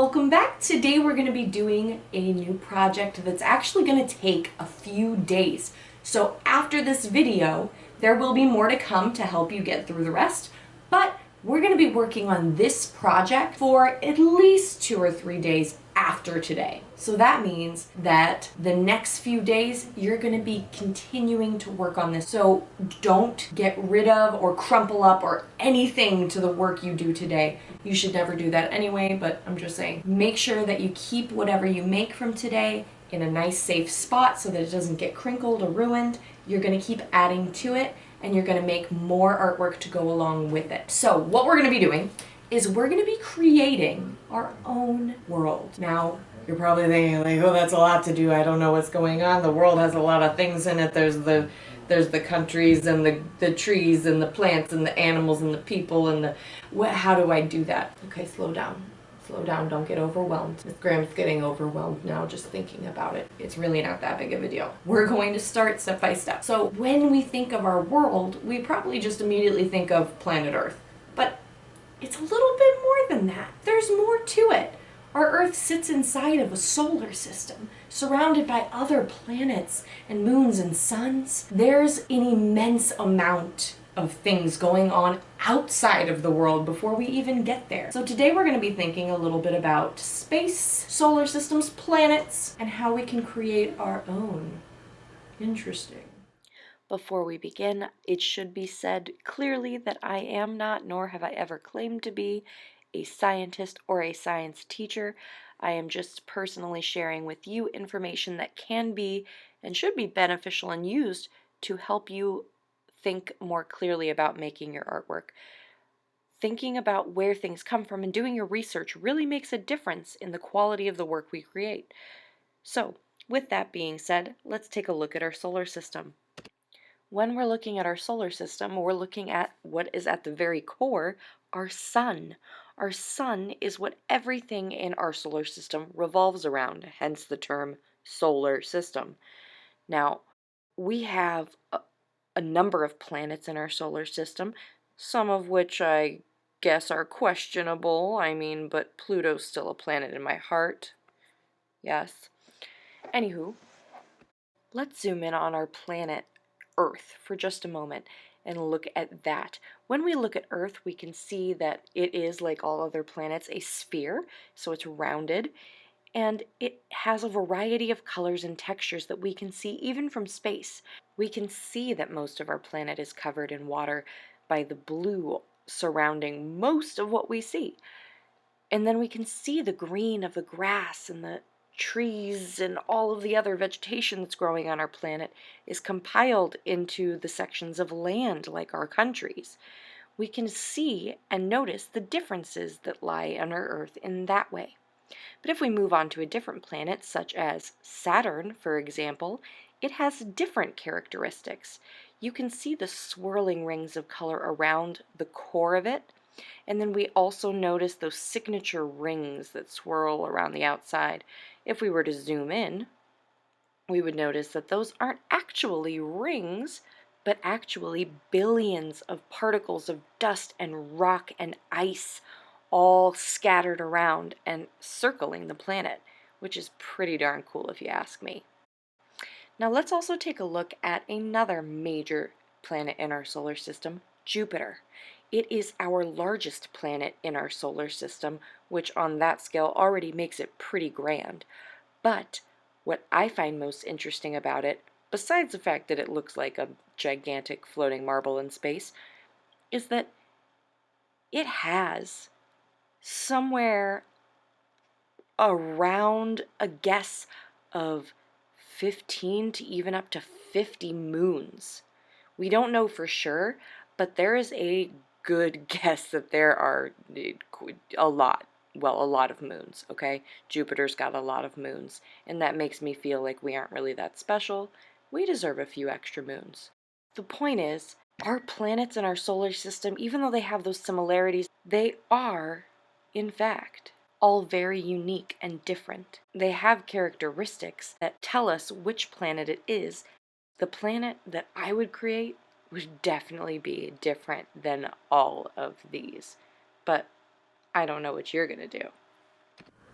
welcome back. Today we're going to be doing a new project that's actually going to take a few days. So after this video, there will be more to come to help you get through the rest, but we're going to be working on this project for at least 2 or 3 days after today. So that means that the next few days you're going to be continuing to work on this. So don't get rid of or crumple up or anything to the work you do today. You should never do that anyway, but I'm just saying, make sure that you keep whatever you make from today in a nice safe spot so that it doesn't get crinkled or ruined. You're going to keep adding to it and you're going to make more artwork to go along with it. So what we're going to be doing is we're going to be creating our own world. Now, you're probably thinking like, oh, that's a lot to do. I don't know what's going on. The world has a lot of things in it. There's the countries and the trees and the plants and the animals and the people and how do I do that? Okay, slow down. Slow down, don't get overwhelmed. Miss Graham's getting overwhelmed now just thinking about it. It's really not that big of a deal. We're going to start step by step. So when we think of our world, we probably just immediately think of planet Earth. But it's a little bit more than that. There's more to it. Our Earth sits inside of a solar system, surrounded by other planets and moons and suns. There's an immense amount of things going on outside of the world before we even get there. So today we're going to be thinking a little bit about space, solar systems, planets, and how we can create our own. Interesting. Before we begin, it should be said clearly that I am not, nor have I ever claimed to be, a scientist or a science teacher. I am just personally sharing with you information that can be and should be beneficial and used to help you think more clearly about making your artwork. Thinking about where things come from and doing your research really makes a difference in the quality of the work we create. So, with that being said, let's take a look at our solar system. When we're looking at our solar system, we're looking at what is at the very core, our sun. Our sun is what everything in our solar system revolves around, hence the term solar system. Now, we have a number of planets in our solar system, some of which I guess are questionable. But Pluto's still a planet in my heart. Yes. Anywho, let's zoom in on our planet Earth for just a moment and look at that. When we look at Earth, we can see that it is, like all other planets, a sphere, so it's rounded, and it has a variety of colors and textures that we can see even from space. We can see that most of our planet is covered in water by the blue surrounding most of what we see. And then we can see the green of the grass and the trees and all of the other vegetation that's growing on our planet is compiled into the sections of land like our countries. We can see and notice the differences that lie on our Earth in that way. But if we move on to a different planet, such as Saturn, for example, it has different characteristics. You can see the swirling rings of color around the core of it, and then we also notice those signature rings that swirl around the outside. If we were to zoom in, we would notice that those aren't actually rings, but actually billions of particles of dust and rock and ice all scattered around and circling the planet, which is pretty darn cool if you ask me. Now let's also take a look at another major planet in our solar system, Jupiter. It is our largest planet in our solar system, which on that scale already makes it pretty grand. But what I find most interesting about it, besides the fact that it looks like a gigantic floating marble in space, is that it has somewhere around a guess of 15 to even up to 50 moons. We don't know for sure, but there is a good guess that there are a lot of moons, okay? Jupiter's got a lot of moons, and that makes me feel like we aren't really that special. We deserve a few extra moons. The point is, our planets in our solar system, even though they have those similarities, they are, in fact, all very unique and different. They have characteristics that tell us which planet it is. The planet that I would create would definitely be different than all of these. But I don't know what you're going to do.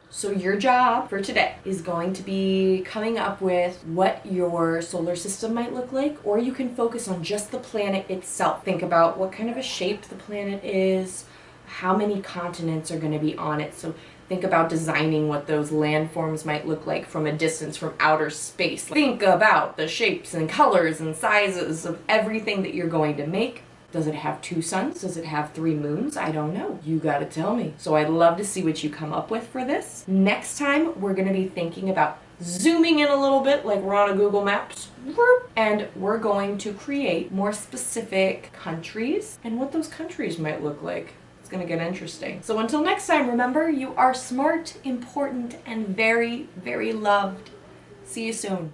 So your job for today is going to be coming up with what your solar system might look like, or you can focus on just the planet itself. Think about what kind of a shape the planet is, how many continents are going to be on it. So think about designing what those landforms might look like from a distance, from outer space. Think about the shapes and colors and sizes of everything that you're going to make. Does it have 2 suns? Does it have 3 moons? I don't know. You gotta tell me. So I'd love to see what you come up with for this. Next time, we're gonna be thinking about zooming in a little bit like we're on a Google Maps. And we're going to create more specific countries and what those countries might look like. It's gonna get interesting. So until next time, remember, you are smart, important, and very, very loved. See you soon.